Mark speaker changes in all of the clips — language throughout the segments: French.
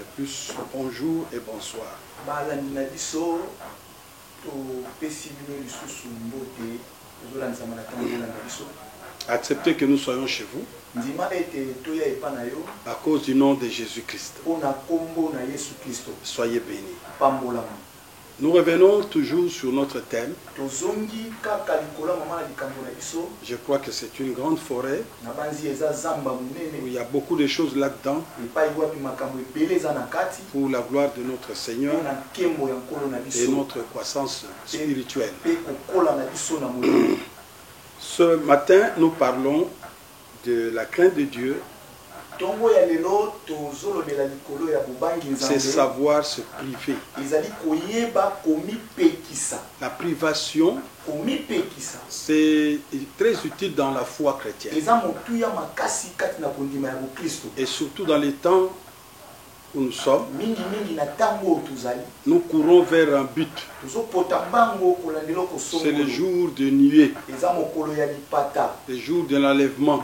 Speaker 1: de plus, bonjour et bonsoir. Acceptez que nous soyons chez vous à cause du nom de Jésus-Christ. Soyez bénis. Nous revenons toujours sur notre thème. Je crois que c'est une grande forêt où il y a beaucoup de choses là-dedans pour la gloire de notre Seigneur et notre croissance spirituelle. Ce matin, nous parlons de la crainte de Dieu. C'est savoir se priver. La privation, c'est très utile dans la foi chrétienne. Et surtout dans les temps où nous sommes, nous courons vers un but. C'est le jour de nuée, le jour de l'enlèvement,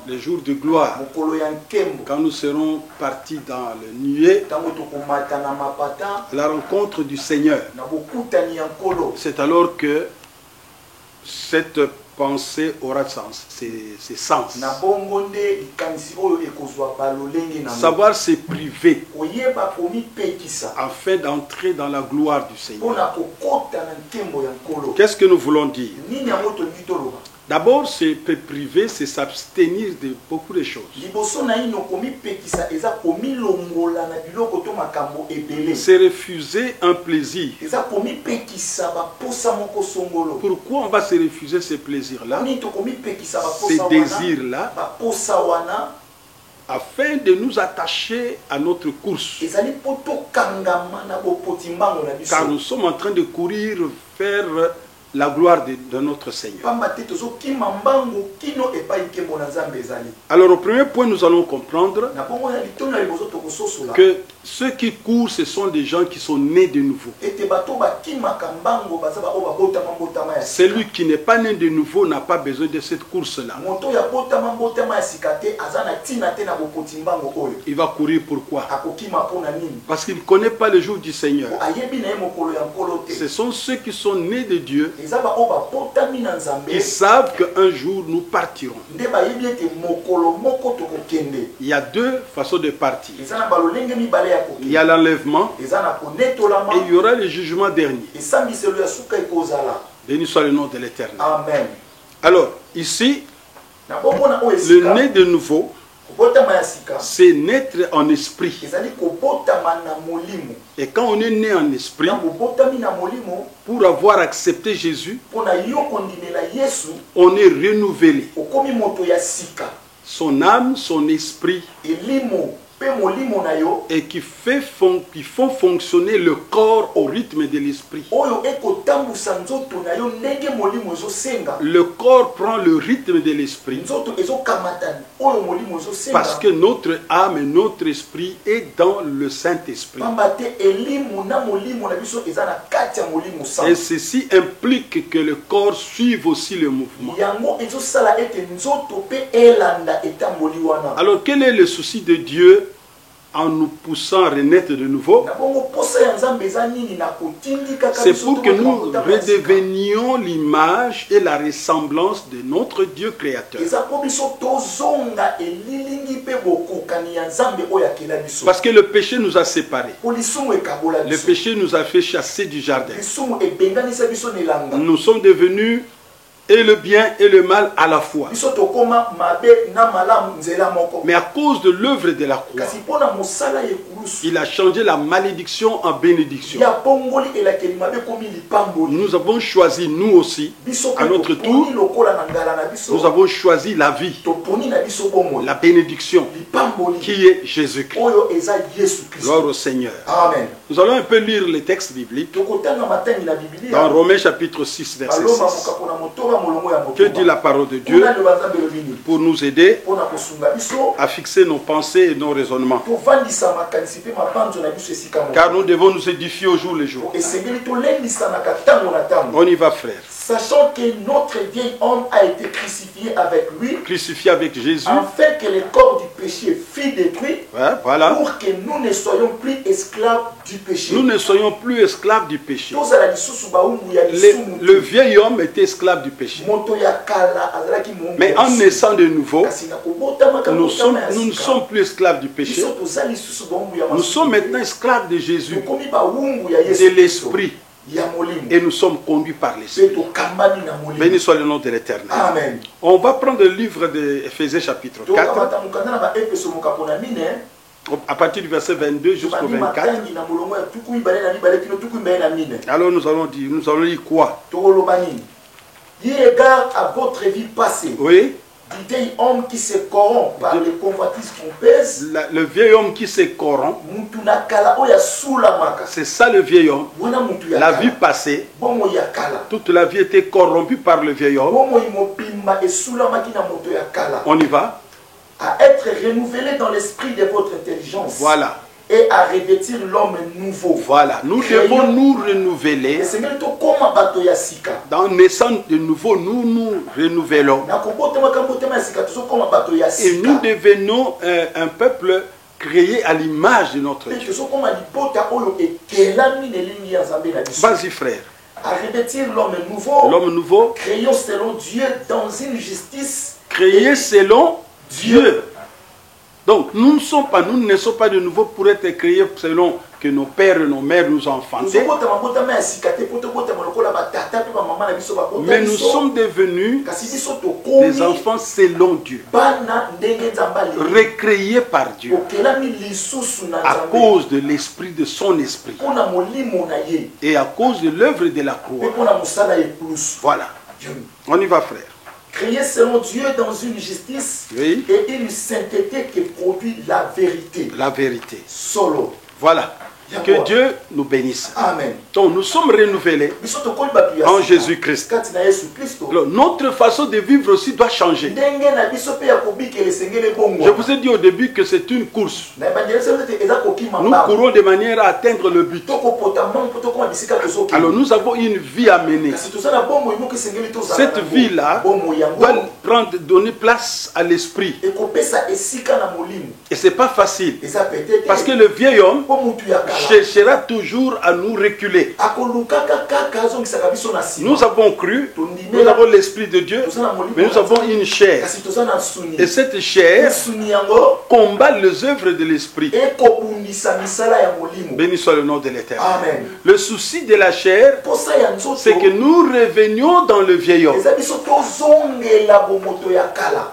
Speaker 1: le jour de gloire. Quand nous serons partis dans le nuée, à la rencontre du Seigneur, c'est alors que cette pensée aura sens, c'est sens. Savoir se priver afin d'entrer dans la gloire du Seigneur. Qu'est-ce que nous voulons dire? D'abord, se priver, c'est s'abstenir de beaucoup de choses. C'est refuser un plaisir. Pourquoi on va se refuser ce plaisir-là, ces désirs-là, afin de nous attacher à notre course? Car nous sommes en train de courir vers la gloire de notre Seigneur. Alors au premier point, nous allons comprendre que ceux qui courent, ce sont des gens qui sont nés de nouveau. Celui qui n'est pas né de nouveau n'a pas besoin de cette course-là. Il va courir pourquoi? Parce qu'il ne connaît pas le jour du Seigneur. Ce sont ceux qui sont nés de Dieu qui savent qu'un jour nous partirons. Il y a deux façons de partir. Il y a l'enlèvement et il y aura le jugement dernier. Béni soit le nom de l'Éternel. Alors, ici, le né de nouveau, c'est naître en esprit. Et quand on est né en esprit, pour avoir accepté Jésus, on est renouvelé. Son âme, son esprit, et qui font fonctionner le corps au rythme de l'esprit. Le corps prend le rythme de l'esprit parce que notre âme et notre esprit est dans le Saint-Esprit. Et ceci implique que le corps suive aussi le mouvement. Alors quel est le souci de Dieu en nous poussant à renaître de nouveau? C'est pour que nous redevenions l'image et la ressemblance de notre Dieu créateur. Parce que le péché nous a séparés. Le péché nous a fait chasser du jardin. Nous sommes devenus et le bien et le mal à la fois. Mais à cause de l'œuvre de la croix, il a changé la malédiction en bénédiction. Nous avons choisi, nous aussi, à notre tour, nous avons choisi la vie, la bénédiction, qui est Jésus-Christ. Gloire au Seigneur.
Speaker 2: Amen.
Speaker 1: Nous allons un peu lire les textes bibliques dans Romains chapitre 6, verset 6. Que dit la parole de Dieu pour nous aider à fixer nos pensées et nos raisonnements? Car nous devons nous édifier au jour le jour. On y va, frère.
Speaker 2: Sachant que notre vieil homme a été crucifié avec lui,
Speaker 1: crucifié avec Jésus,
Speaker 2: afin que le corps du
Speaker 1: péché fut détruit,
Speaker 2: voilà.
Speaker 1: Pour que nous ne soyons plus esclaves du péché.
Speaker 2: Nous ne soyons plus esclaves du péché.
Speaker 1: Le
Speaker 2: Le vieil homme était esclave du péché. Mais en naissant de nouveau, nous ne sommes plus esclaves du péché. Nous sommes maintenant esclaves de Jésus, de l'Esprit. Et nous sommes conduits par l'Esprit. Béni soit le nom de l'Éternel. On va prendre le livre d'Éphésiens chapitre 4. À partir du verset 22 jusqu'au 24. Alors nous allons dire quoi?
Speaker 1: Il égard à votre vie passée.
Speaker 2: Oui.
Speaker 1: Du vieil homme qui se corrompt par les convoitises trompeuses.
Speaker 2: Le vieil homme qui se corrompt. C'est ça le vieil homme. La vie passée. Toute la vie était corrompue par le vieil homme. On y va.
Speaker 1: À être renouvelé dans l'esprit de votre intelligence.
Speaker 2: Voilà.
Speaker 1: Et à revêtir l'homme nouveau.
Speaker 2: Voilà. Nous devons nous renouveler. Dans naissant de nouveau, nous nous renouvelons. Et nous devenons un peuple créé à l'image de notre Dieu. Vas-y frère.
Speaker 1: À revêtir l'homme nouveau.
Speaker 2: L'homme nouveau.
Speaker 1: Créé selon Dieu dans une justice.
Speaker 2: Créé selon Dieu. Donc, nous ne sommes pas de nouveau pour être créés selon que nos pères et nos mères nous ont enfantés. Mais nous sommes devenus des enfants selon Dieu. Recréés par Dieu. À cause de l'esprit de son esprit. Et à cause de l'œuvre de la croix. Voilà. On y va, frère.
Speaker 1: Créé selon Dieu dans une justice et une sainteté qui produit la vérité.
Speaker 2: La vérité.
Speaker 1: Solo.
Speaker 2: Voilà. Que Dieu nous bénisse.
Speaker 1: Amen.
Speaker 2: Donc nous sommes renouvelés en Jésus-Christ. Notre façon de vivre aussi doit changer. Je vous ai dit au début que c'est une course. Nous courons de manière à atteindre le but. Alors nous avons une vie à mener. Cette vie-là doit donner place à l'esprit. Et ce n'est pas facile. Parce que le vieil homme cherchera toujours à nous reculer. Nous avons cru, nous avons l'esprit de Dieu, mais nous avons une chair. Et cette chair combat les œuvres de l'esprit. Béni soit le nom de l'Éternel. Le souci de la chair, c'est que nous revenions dans le vieil homme.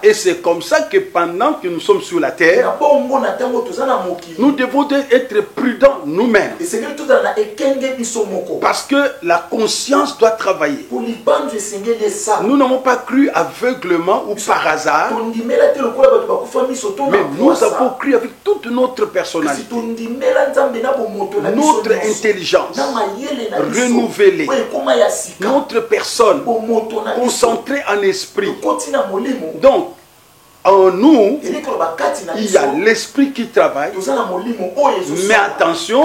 Speaker 2: Et c'est comme ça que pendant que nous sommes sur la terre, nous devons être prudents nous-mêmes. Parce que la conscience doit travailler. Nous n'avons pas cru aveuglement ou par hasard, mais nous avons cru avec toute notre personnalité, notre intelligence renouvelée, notre personne concentrée en esprit. Donc, en nous, il y a l'esprit qui travaille, mais attention,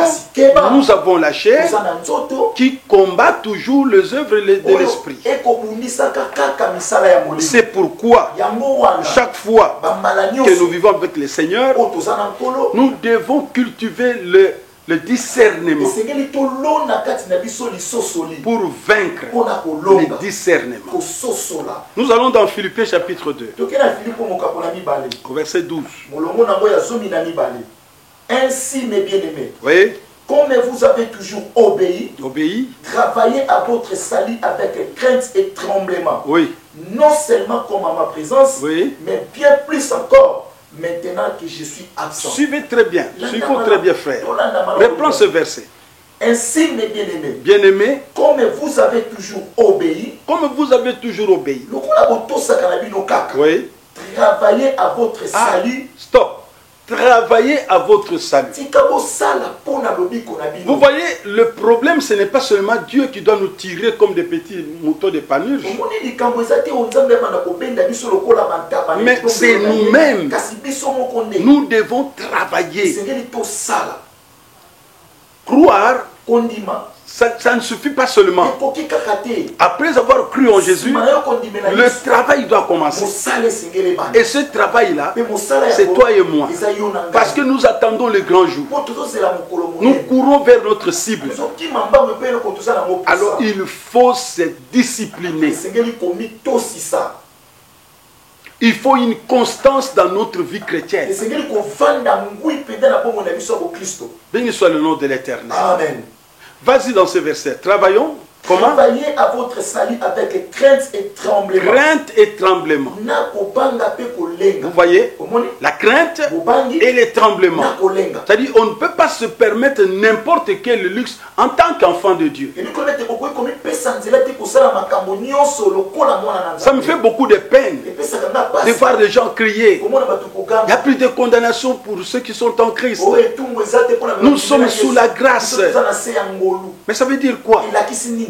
Speaker 2: nous avons la chair qui combat toujours les œuvres de l'esprit. C'est pourquoi, chaque fois que nous vivons avec le Seigneur, nous devons cultiver le discernement pour vaincre le discernement. Nous allons dans Philippiens chapitre 2 au verset 12.
Speaker 1: Ainsi, mes bien-aimés,
Speaker 2: oui.
Speaker 1: Comme vous avez toujours obéi, travaillez à votre salut avec crainte et tremblement.
Speaker 2: Oui.
Speaker 1: Non seulement comme à ma présence,
Speaker 2: oui.
Speaker 1: mais bien plus encore maintenant que je suis absent.
Speaker 2: Suivez très bien, suivons très bien, frère. Reprends ce verset.
Speaker 1: Ainsi, mes bien-aimés,
Speaker 2: bien-aimés,
Speaker 1: comme vous avez toujours obéi,
Speaker 2: oui.
Speaker 1: Travaillez à votre salut.
Speaker 2: Stop. Travaillez à votre salut. Vous voyez, le problème, ce n'est pas seulement Dieu qui doit nous tirer comme des petits moutons de panurge. Mais c'est nous-mêmes. Nous devons travailler. Croire Ça ne suffit pas seulement. Après avoir cru en Jésus, le travail doit commencer. Et ce travail-là, c'est toi et moi. Parce que nous attendons le grand jour. Nous courons vers notre cible. Alors il faut se discipliner. Il faut une constance dans notre vie chrétienne. Béni soit le nom de l'Éternel.
Speaker 1: Amen.
Speaker 2: Vas-y dans ce verset. Travaillons. Comment?
Speaker 1: Travaillez à votre salut avec crainte et tremblement.
Speaker 2: Crainte et tremblement. Vous voyez? La crainte et les tremblements. C'est-à-dire on ne peut pas se permettre n'importe quel luxe en tant qu'enfant de Dieu. Ça me fait beaucoup de peine de voir des gens crier. Il n'y a plus de condamnation pour ceux qui sont en Christ. Nous sommes sous la grâce. Mais ça veut dire quoi?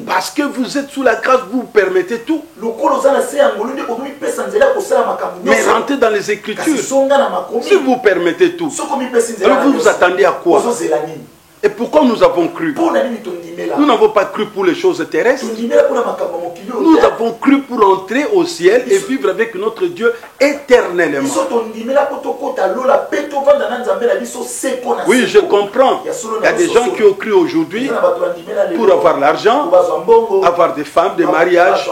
Speaker 2: Parce que vous êtes sous la grâce, vous permettez tout. Mais rentrez dans les Écritures. Si vous permettez tout, alors vous vous attendez à quoi? Et pourquoi nous avons cru? Nous n'avons pas cru pour les choses terrestres. Nous avons cru pour entrer au ciel et vivre avec notre Dieu éternellement. Oui, je comprends. Il y a des gens qui ont cru aujourd'hui pour avoir l'argent, avoir des femmes, des mariages,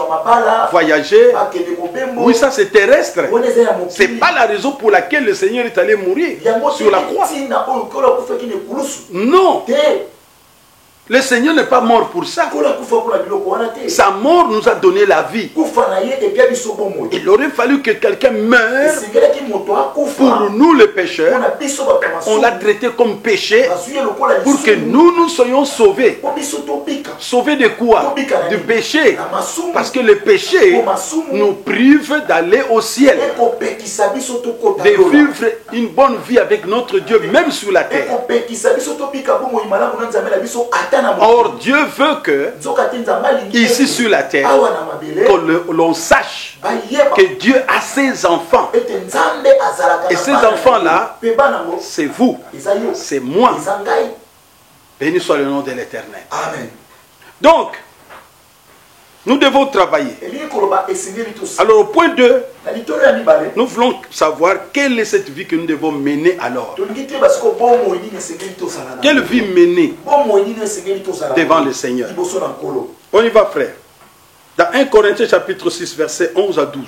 Speaker 2: voyager. Oui, ça c'est terrestre. Ce n'est pas la raison pour laquelle le Seigneur est allé mourir sur la croix. Non. Le Seigneur n'est pas mort pour ça. Sa mort nous a donné la vie. Il aurait fallu que quelqu'un meure pour nous les pécheurs. On l'a traité comme péché pour que nous soyons sauvés. Sauvés de quoi? Du péché. Parce que le péché nous prive d'aller au ciel. De vivre une bonne vie avec notre Dieu, même sur la terre. Or, Dieu veut que, ici sur la terre, que l'on sache que Dieu a ses enfants. Et ces enfants-là, c'est vous, c'est moi. Béni soit le nom de l'Éternel.
Speaker 1: Amen.
Speaker 2: Donc, nous devons travailler. Alors au point 2, nous voulons savoir quelle est cette vie que nous devons mener alors. Quelle vie mener devant le Seigneur? On y va, frère. Dans 1 Corinthiens chapitre 6, versets 11 à 12.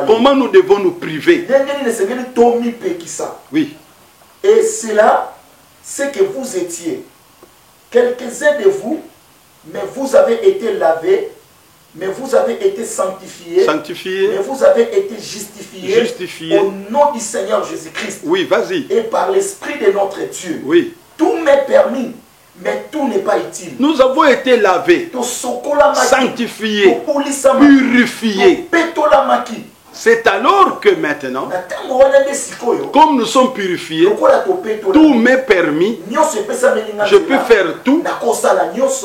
Speaker 2: Comment nous devons nous priver? Oui.
Speaker 1: Et cela, c'est que vous étiez quelques-uns de vous, mais vous avez été lavés, mais vous avez été sanctifiés, mais vous avez été justifiés au nom du Seigneur Jésus-Christ.
Speaker 2: Oui, vas-y.
Speaker 1: Et par l'Esprit de notre Dieu.
Speaker 2: Oui.
Speaker 1: Tout m'est permis, mais tout n'est pas utile.
Speaker 2: Nous avons été lavés, sanctifiés, purifiés. C'est alors que maintenant, comme nous sommes purifiés, tout m'est permis, je peux faire tout,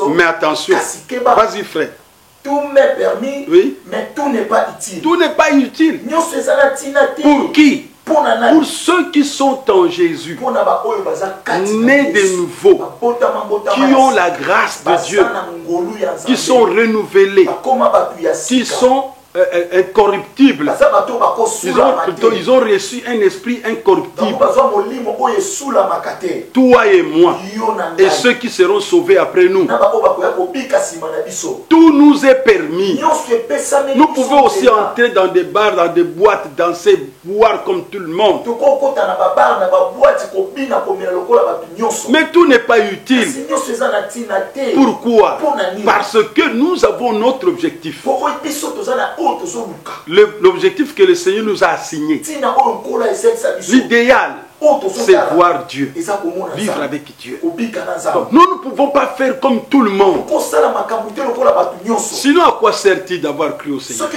Speaker 2: mais attention, vas-y frère.
Speaker 1: Tout m'est permis,
Speaker 2: oui,
Speaker 1: mais tout n'est pas utile.
Speaker 2: Tout n'est pas utile. Pour qui? Pour ceux qui sont en Jésus, nés de nouveau, qui ont la grâce de Dieu, qui sont renouvelés, qui sont incorruptibles. Ils ont reçu un esprit incorruptible. Toi et moi, et ceux qui seront sauvés après nous, tout nous est permis. Nous pouvons aussi entrer dans des bars, dans des boîtes, danser, boire comme tout le monde. Mais tout n'est pas utile. Pourquoi? Parce que nous avons notre objectif. L'objectif que le Seigneur nous a assigné. L'idéal, c'est voir Dieu, vivre avec Dieu. Donc, nous ne pouvons pas faire comme tout le monde. Sinon, à quoi sert-il d'avoir cru au Seigneur?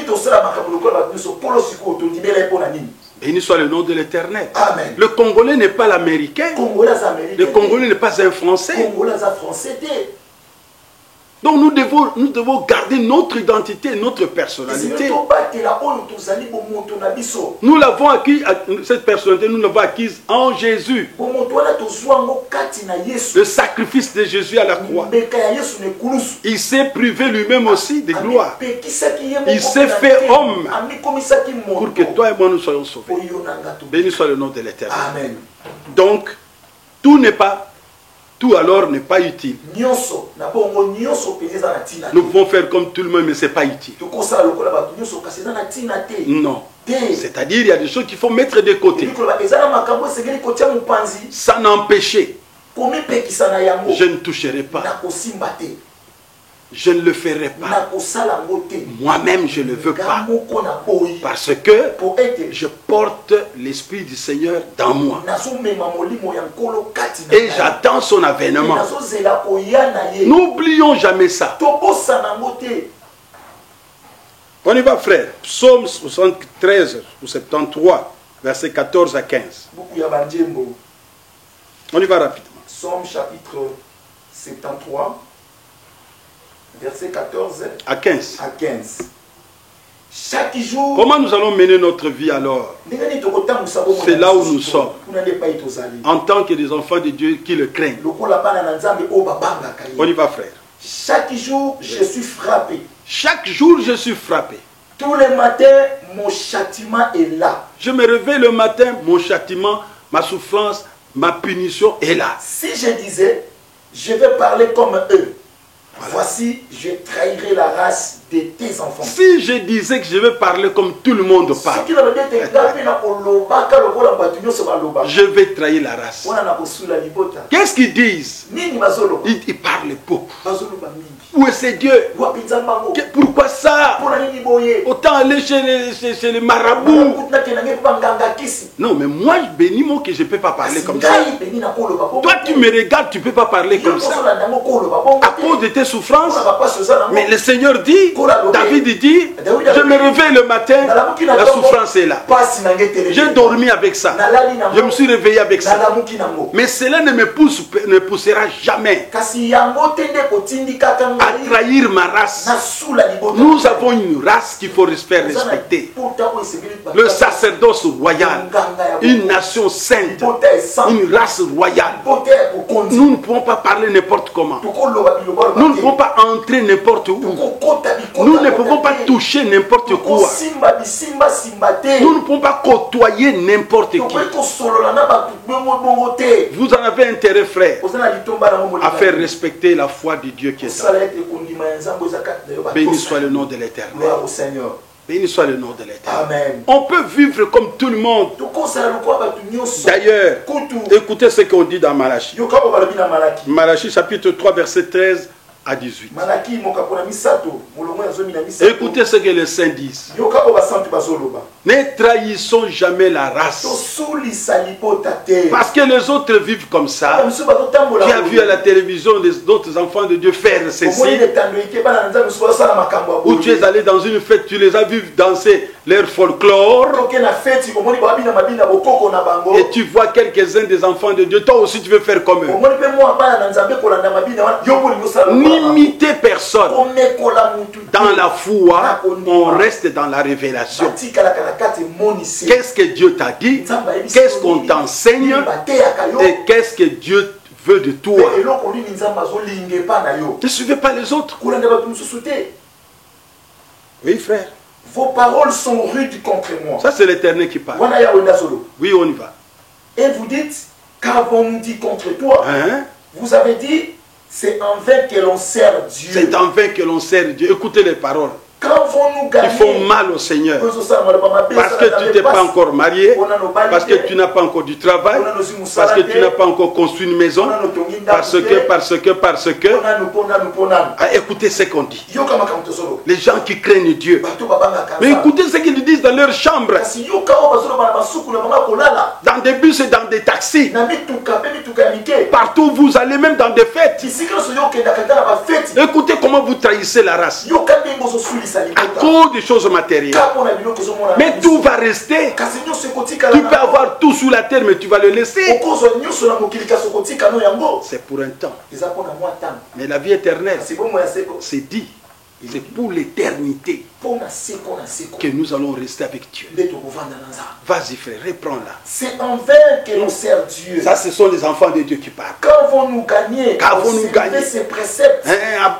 Speaker 2: Béni soit le nom de l'Éternel. Le Congolais n'est pas l'Américain. Le Congolais n'est pas un Français. Donc nous devons garder notre identité, notre personnalité. Nous l'avons acquis, cette personnalité, nous l'avons acquise en Jésus. Le sacrifice de Jésus à la croix. Il s'est privé lui-même aussi de gloire. Il s'est fait homme pour que toi et moi nous soyons sauvés. Béni soit le nom de l'Éternel.
Speaker 1: Amen.
Speaker 2: Donc, tout alors n'est pas utile. Nous pouvons faire comme tout le monde, mais ce n'est pas utile. Non. C'est-à-dire, il y a des choses qu'il faut mettre de côté. Ça n'empêchait. Je ne toucherai pas. Je ne le ferai pas. Moi-même, je ne le veux pas. Parce que je porte l'Esprit du Seigneur dans moi. Et j'attends son avènement. N'oublions jamais ça. On y va, frère. Psaume 73 ou 73, versets 14 à 15. On y va rapidement.
Speaker 1: Psaume chapitre 73. Verset 14
Speaker 2: à 15.
Speaker 1: Chaque jour.
Speaker 2: Comment nous allons mener notre vie alors? C'est là où nous sommes. En tant que des enfants de Dieu qui le craignent. On y va, frère.
Speaker 1: Chaque jour, je suis frappé.
Speaker 2: Chaque jour, je suis frappé.
Speaker 1: Tous les matins, mon châtiment est là.
Speaker 2: Je me réveille le matin, mon châtiment, ma souffrance, ma punition est là.
Speaker 1: Si je disais, je vais parler comme eux. Voilà. Voici, je trahirai la race de tes enfants.
Speaker 2: Si je disais que je vais parler comme tout le monde parle, je vais trahir la race. Qu'est-ce qu'ils disent? Ils parlent beaucoup. Où est ce Dieu? Pourquoi ça? Autant aller chez les marabouts. Non, mais moi, je bénis moi que je ne peux pas parler comme ça. Toi, tu me regardes, tu ne peux pas parler comme ça. À cause de tes souffrances. Mais le Seigneur dit, David dit, je me réveille le matin, la souffrance est là. J'ai dormi avec ça. Je me suis réveillé avec ça. Mais cela ne me poussera jamais à trahir ma race. Nous avons une race qu'il faut faire respecter. Le sacerdoce royal, une nation sainte, une race royale. Nous ne pouvons pas parler n'importe comment. Nous ne pouvons pas entrer n'importe où. Nous ne pouvons pas toucher n'importe quoi. Nous ne pouvons pas côtoyer n'importe qui. Vous en avez intérêt, frère, à faire respecter la foi de Dieu qui est là. Béni soit le nom de l'Éternel. Béni soit le nom de l'Éternel. On peut vivre comme tout le monde. D'ailleurs, écoutez ce qu'on dit dans Malachie. Malachie chapitre 3 verset 13 à 18. Écoutez ce que les saints disent. Ne trahissons jamais la race. Parce que les autres vivent comme ça. Tu as vu à la télévision d'autres enfants de Dieu faire ceci. Ou tu es allé dans une fête, tu les as vus danser leur folklore. Et tu vois quelques-uns des enfants de Dieu. Toi aussi tu veux faire comme eux. N'imiter personne. Dans la foi, on reste dans la révélation. Qu'est-ce que Dieu t'a dit? Qu'est-ce qu'on t'enseigne? Et qu'est-ce que Dieu veut de toi? Ne suivez pas les autres. Oui, frère.
Speaker 1: Vos paroles sont rudes contre moi.
Speaker 2: Ça, c'est l'Éternel qui parle. Oui, on y va.
Speaker 1: Et vous dites, qu'avons-nous dit contre toi? Vous avez dit, c'est en vain que l'on sert Dieu.
Speaker 2: C'est en vain que l'on sert Dieu. Écoutez les paroles. Ils font mal au Seigneur. Parce que tu n'es pas encore marié. Parce que tu n'as pas encore du travail. Parce que tu n'as pas encore construit une maison. Parce que. Écoutez ce qu'on dit. Les gens qui craignent Dieu. Mais écoutez ce qu'ils disent dans leur chambre. Dans des bus et dans des taxis. Partout où vous allez, même dans des fêtes. Écoutez comment vous trahissez la race. à cause des choses matérielles. Mais tout va rester. Tu peux avoir tout sous la terre, mais tu vas le laisser. C'est pour un temps. Mais la vie éternelle, c'est dit. C'est pour l'éternité que nous allons rester avec Dieu. Vas-y frère, reprends-la.
Speaker 3: C'est envers que l'on sert Dieu.
Speaker 2: Ça, ce sont les enfants de Dieu qui parlent.
Speaker 3: Qu'avons-nous gagné? Observer ses préceptes.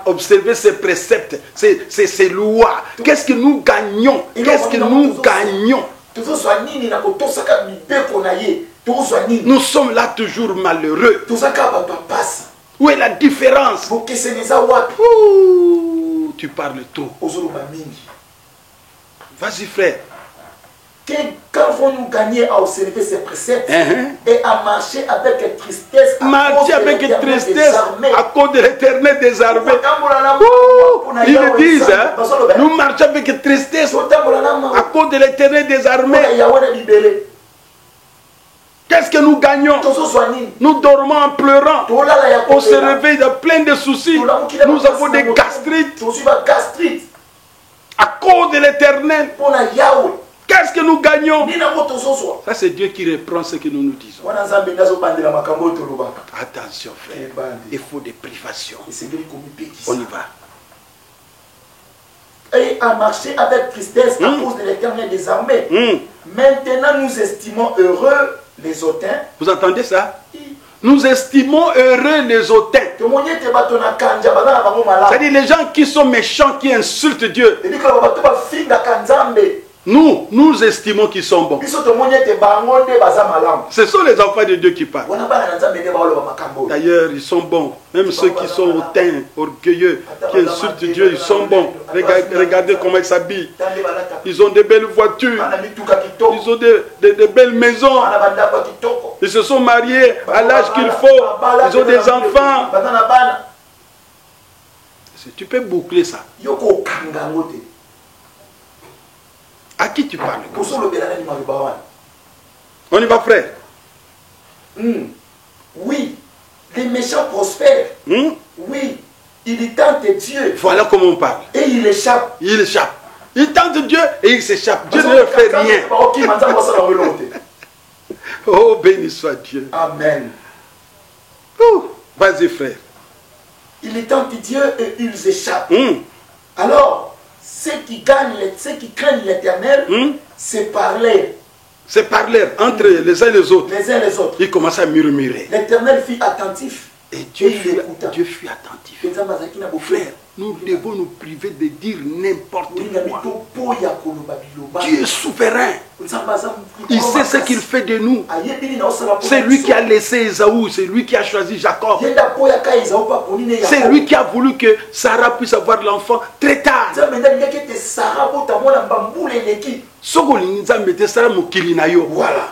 Speaker 2: Observer ses préceptes, ses lois. Qu'est-ce que nous gagnons? Qu'est-ce que nous gagnons? Nous sommes là toujours malheureux. Où est la différence? Tu parles trop. Vas-y frère.
Speaker 3: Qu'avons-nous gagné à observer ces préceptes et à marcher avec tristesse
Speaker 2: à cause de l'Éternel des armées. Ils le disent, nous marchons avec tristesse à cause de l'Éternel des armées. Qu'est-ce que nous gagnons? Nous dormons en pleurant. On se réveille plein de soucis. Nous avons des gastrites à cause de l'Éternel. Qu'est-ce que nous gagnons? Ça, c'est Dieu qui reprend ce que nous disons. Attention, frère. Il faut des privations. On y va.
Speaker 3: Et à marcher avec tristesse à cause de l'Éternel des armées. Maintenant, nous estimons heureux les hautains.
Speaker 2: Vous entendez ça? Nous estimons heureux les hautains. C'est-à-dire les gens qui sont méchants, qui insultent Dieu. Nous estimons qu'ils sont bons. Ce sont les enfants de Dieu qui parlent. D'ailleurs, ils sont bons. Même ceux qui sont hautains, orgueilleux, qui insultent Dieu, ils sont bons. Regardez comment ils s'habillent. Ils ont de belles voitures. Ils ont de belles maisons. Ils se sont mariés à l'âge qu'il faut. Ils ont des enfants. Tu peux boucler ça. À qui tu parles? On y va, frère.
Speaker 3: Oui, les méchants prospèrent. Oui, ils tentent Dieu.
Speaker 2: Voilà comment on parle.
Speaker 3: Et il échappe.
Speaker 2: Il échappe. Il tente Dieu et il s'échappe. Dieu ne fait rien. Oh, béni soit Dieu.
Speaker 3: Amen.
Speaker 2: Vas-y, frère.
Speaker 3: Ils tentent Dieu et ils échappent. Alors, ceux qui craignent l'Éternel, c'est parler.
Speaker 2: C'est parler entre les uns et les autres.
Speaker 3: Les uns et les autres.
Speaker 2: Ils commencent à murmurer.
Speaker 3: L'Éternel fut attentif.
Speaker 2: Et Dieu fut attentif. Frère, nous devons nous priver de dire n'importe quoi. Dieu est souverain. Il sait ce qu'il fait de nous. C'est lui qui a laissé Esaü, c'est lui qui a choisi Jacob. C'est lui qui a voulu que Sarah puisse avoir l'enfant très tard. Voilà.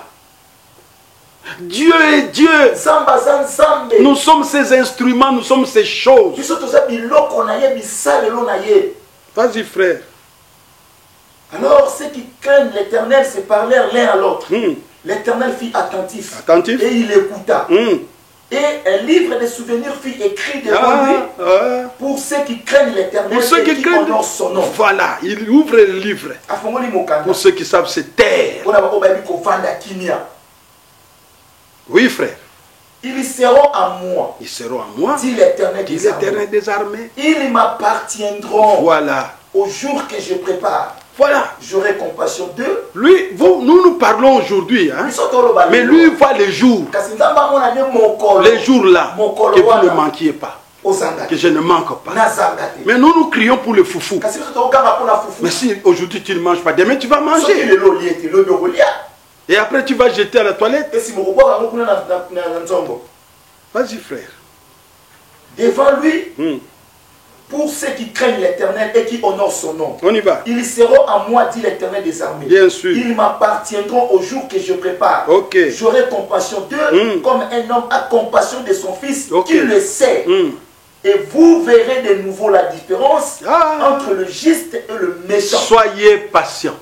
Speaker 2: Dieu est Dieu. Nous sommes ses instruments, nous sommes ses choses. Vas-y, frère.
Speaker 3: Alors, ceux qui craignent l'Éternel se parlèrent l'un à l'autre. L'Éternel fut attentif. Et il écouta. Et un livre de souvenirs fut écrit devant lui pour ceux qui craignent l'Éternel et qui honorent son nom.
Speaker 2: Voilà, il ouvre le livre. Pour ceux qui savent se taire. Oui, frère.
Speaker 3: Ils seront à moi.
Speaker 2: Ils seront à moi.
Speaker 3: Dit l'Éternel
Speaker 2: des armées.
Speaker 3: Ils m'appartiendront.
Speaker 2: Voilà.
Speaker 3: Au jour que je prépare.
Speaker 2: Voilà.
Speaker 3: J'aurai compassion d'eux.
Speaker 2: Lui, nous parlons aujourd'hui. Hein? Mais lui voit les jours. Les jours là. Que vous ne manquiez pas. Que je ne manque pas. Mais nous crions pour le foufou. Mais si aujourd'hui tu ne manges pas, demain tu vas manger. Et après tu vas jeter à la toilette. Vas-y, frère.
Speaker 3: Devant lui, pour ceux qui craignent l'Éternel et qui honorent son nom.
Speaker 2: On y va.
Speaker 3: Ils seront à moi, dit l'Éternel des armées.
Speaker 2: Bien sûr.
Speaker 3: Ils m'appartiendront au jour que je prépare. J'aurai compassion d'eux comme un homme a compassion de son fils qui le sait. Et vous verrez de nouveau la différence entre le juste et le méchant.
Speaker 2: Soyez patients.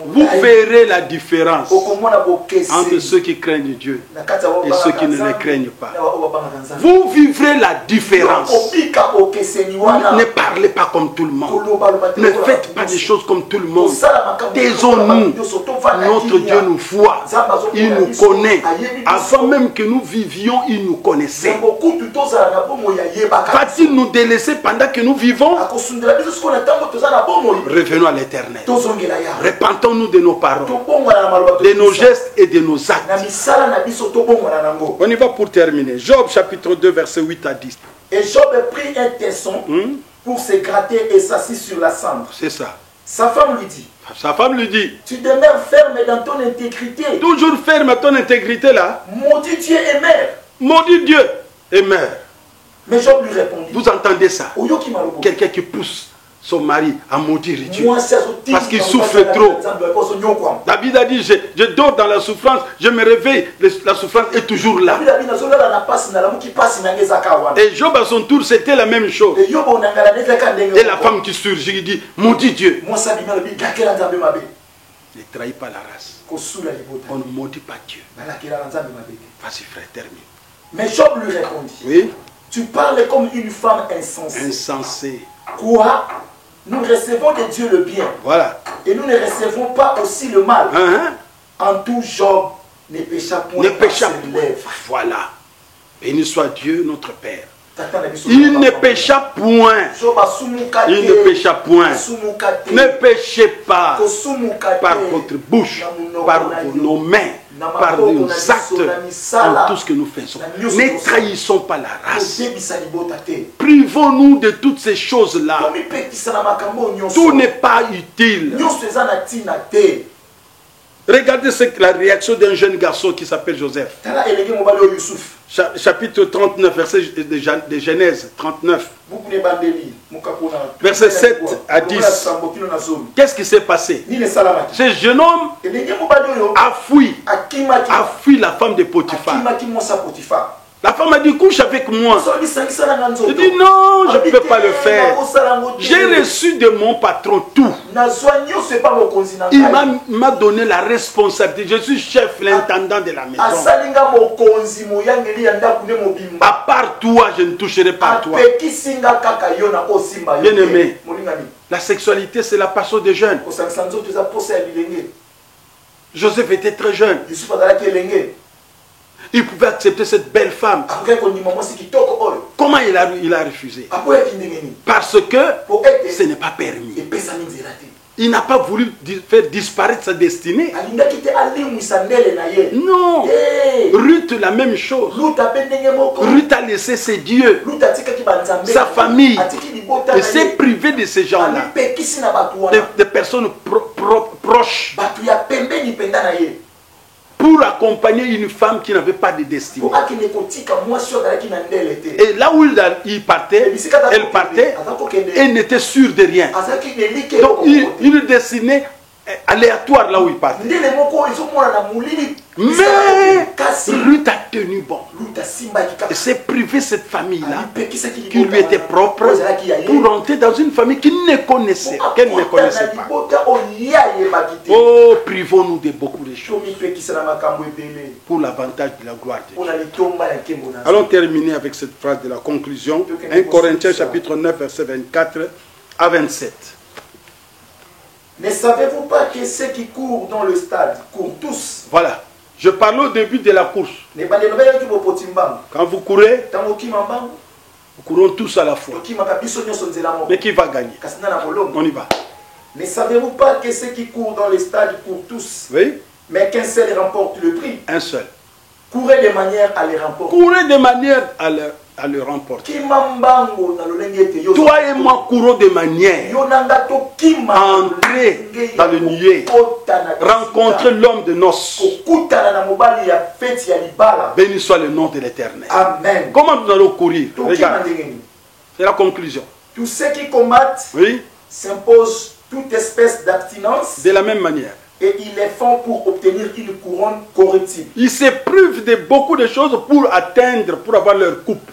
Speaker 2: Vous verrez la différence entre ceux qui craignent Dieu et ceux qui ne le craignent pas. Vous vivrez la différence. Ne parlez pas comme tout le monde. Ne faites pas des choses comme tout le monde. Taisons-nous. Notre Dieu nous voit. Il nous connaît. Avant même que nous vivions, il nous connaissait. Va-t-il nous délaisser pendant que nous vivons? Revenons à l'Éternel. Repentons-nous de nos paroles, de nos gestes et de nos actes. On y va pour terminer. Job chapitre 2 verset 8 à 10.
Speaker 3: Et Job prit un tesson pour se gratter et s'assit sur la cendre.
Speaker 2: C'est ça.
Speaker 3: Sa femme lui dit.
Speaker 2: Tu
Speaker 3: demeures ferme dans ton intégrité.
Speaker 2: Toujours ferme à ton intégrité là.
Speaker 3: Maudit Dieu et mère.
Speaker 2: Maudit Dieu et mère.
Speaker 3: Mais Job lui répondit.
Speaker 2: Vous entendez ça? Quelqu'un qui pousse son mari à maudire Dieu parce qu'il souffre trop. David a dit, je dors dans la souffrance, je me réveille, la souffrance est toujours là. Et Job à son tour, c'était la même chose. Et la femme qui surgit, il dit, maudit Dieu. Ne trahis pas la race. On ne maudit pas Dieu. Vas-y frère, termine.
Speaker 3: Mais Job lui répondit.
Speaker 2: Oui.
Speaker 3: Tu parles comme une femme insensée.
Speaker 2: Insensée.
Speaker 3: Quoi? Nous recevons de Dieu le bien.
Speaker 2: Voilà.
Speaker 3: Et nous ne recevons pas aussi le mal. En tout, Job ne pécha point.
Speaker 2: Voilà. Béni soit Dieu, notre Père. Il ne pécha point. Il ne pécha point. Ne péchez pas par votre bouche, par nos mains, par nos actes, en tout ce que nous faisons. Ne trahissons pas la race. Privons-nous de toutes ces choses-là. Tout n'est pas utile. Regardez la réaction d'un jeune garçon qui s'appelle Joseph. Chapitre 39, verset de Genèse 39. Verset 7 à 10. Qu'est-ce qui s'est passé? Ce jeune homme a fui la femme de Potiphar. La femme a dit, couche avec moi. Il dit, non, je ne peux pas le faire. J'ai reçu de mon patron tout. Il m'a donné la responsabilité. Je suis chef, l'intendant de la maison. À part toi, je ne toucherai pas à toi. Bien aimé, la sexualité, c'est la passion des jeunes. Joseph était très jeune. Il pouvait accepter cette belle femme. Comment il a refusé? Parce que ce n'est pas permis. Il n'a pas voulu faire disparaître sa destinée. Non. Ruth, la même chose. Ruth a laissé ses dieux, sa famille, et s'est privé de ces gens-là, des personnes proches, pour accompagner une femme qui n'avait pas de destinée. Et là où il partait, elle partait, elle n'était sûre de rien. Donc une destinée aléatoire là où il partait. Mais Ruth a tenu bon. Et s'est privé cette famille-là, qui lui était propre, pour rentrer dans une famille qu'elle ne connaissait pas. Oh, privons-nous de beaucoup de choses pour l'avantage de la gloire de Dieu. Allons terminer avec cette phrase de la conclusion. 1 Corinthiens chapitre 9, verset 24 à 27.
Speaker 3: Ne savez-vous pas que ceux qui courent dans le stade courent tous?
Speaker 2: Voilà. Je parle au début de la course. Quand vous courez, nous courons tous à la fois. Mais qui va gagner? On y va.
Speaker 3: Ne savez-vous pas que ceux qui courent dans le stade courent tous?
Speaker 2: Oui.
Speaker 3: Mais qu'un seul remporte le prix?
Speaker 2: Un seul.
Speaker 3: Courez de manière à les remporter.
Speaker 2: Courez de manière à le remporter. Toi et moi courons de manière à entrer dans le nuée, rencontrer l'homme de noces. Béni soit le nom de l'Éternel.
Speaker 3: Amen.
Speaker 2: Comment nous allons courir? Regarde. C'est la conclusion.
Speaker 3: Tous ceux qui combattent s'imposent toute espèce d'abstinence.
Speaker 2: De la même manière.
Speaker 3: Et ils les font pour obtenir une couronne corruptible.
Speaker 2: Ils se privent de beaucoup de choses pour atteindre, pour avoir leur coupe.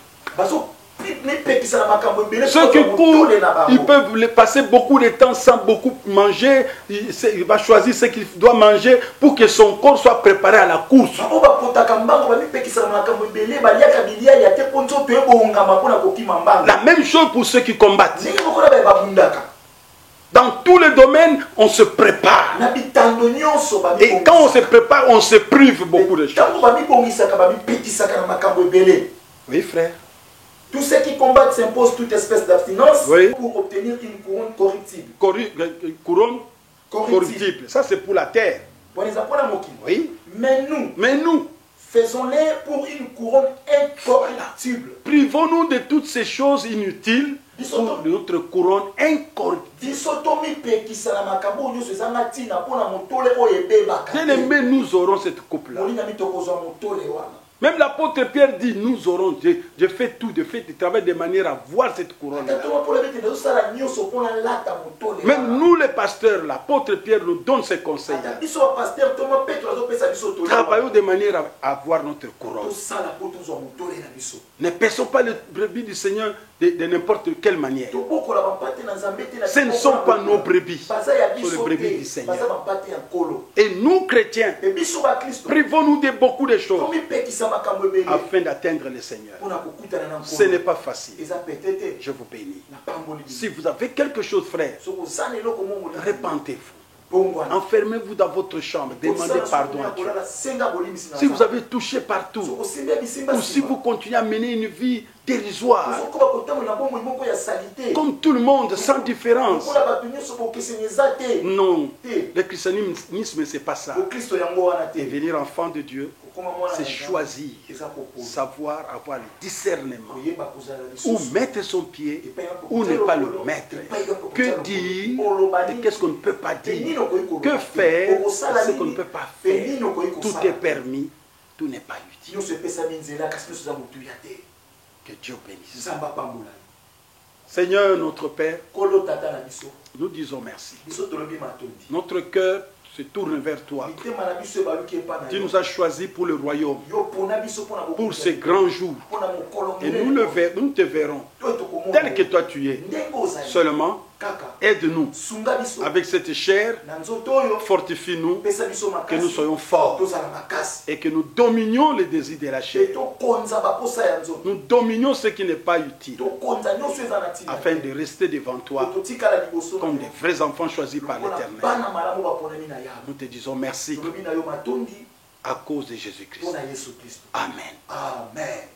Speaker 2: Ceux qui courent, ils peuvent passer beaucoup de temps sans beaucoup manger. Il va choisir ce qu'il doit manger pour que son corps soit préparé à la course. La même chose pour ceux qui combattent. Dans tous les domaines, on se prépare. Et quand on se prépare, on se prive beaucoup de choses. Oui, frère.
Speaker 3: Tous ceux qui combattent s'imposent toute espèce d'abstinence pour obtenir une couronne corruptible.
Speaker 2: Couronne corruptible. Ça, c'est pour la terre. Oui.
Speaker 3: Mais nous faisons-les pour une couronne incorruptible.
Speaker 2: Privons-nous de toutes ces choses inutiles pour notre couronne incorruptible. Bien-aimés, nous aurons cette coupe-là. Même l'apôtre Pierre dit, nous aurons, je fais tout, je fais du travail de manière à voir cette couronne-là. Même nous les pasteurs, l'apôtre Pierre nous donne ses conseils. Travaillons de manière à voir notre couronne. Ne paissons pas les brebis du Seigneur de n'importe quelle manière. Ce ne sont pas nos brebis, ce sont les brebis du Seigneur. Et nous, chrétiens, privons-nous de beaucoup de choses afin d'atteindre le Seigneur. Ce n'est pas facile. Je vous bénis. Si vous avez quelque chose, frère, répentez-vous. Enfermez-vous dans votre chambre, demandez pardon à Dieu. Si vous avez touché partout, ou si vous continuez à mener une vie dérisoire, comme tout le monde, sans différence. Non, le christianisme, c'est pas ça. Devenir enfant de Dieu, c'est choisir, savoir avoir le discernement, où mettre son pied, où ne pas le mettre. Que dire et qu'est-ce qu'on ne peut pas dire. Que faire ce qu'on ne peut pas faire. Tout est permis, tout n'est pas utile. Que Dieu bénisse. Seigneur notre Père, nous disons merci. Notre cœur se tourne vers toi. Tu nous as choisis pour le royaume, pour ces grands jours. Et nous te verrons tel que toi tu es. Seulement, aide-nous avec cette chair, fortifie-nous, que nous soyons forts et que nous dominions les désirs de la chair. Nous dominions ce qui n'est pas utile afin de rester devant toi comme des vrais enfants choisis par l'Éternel. Nous te disons merci à cause de Jésus-Christ. Amen.
Speaker 3: Amen.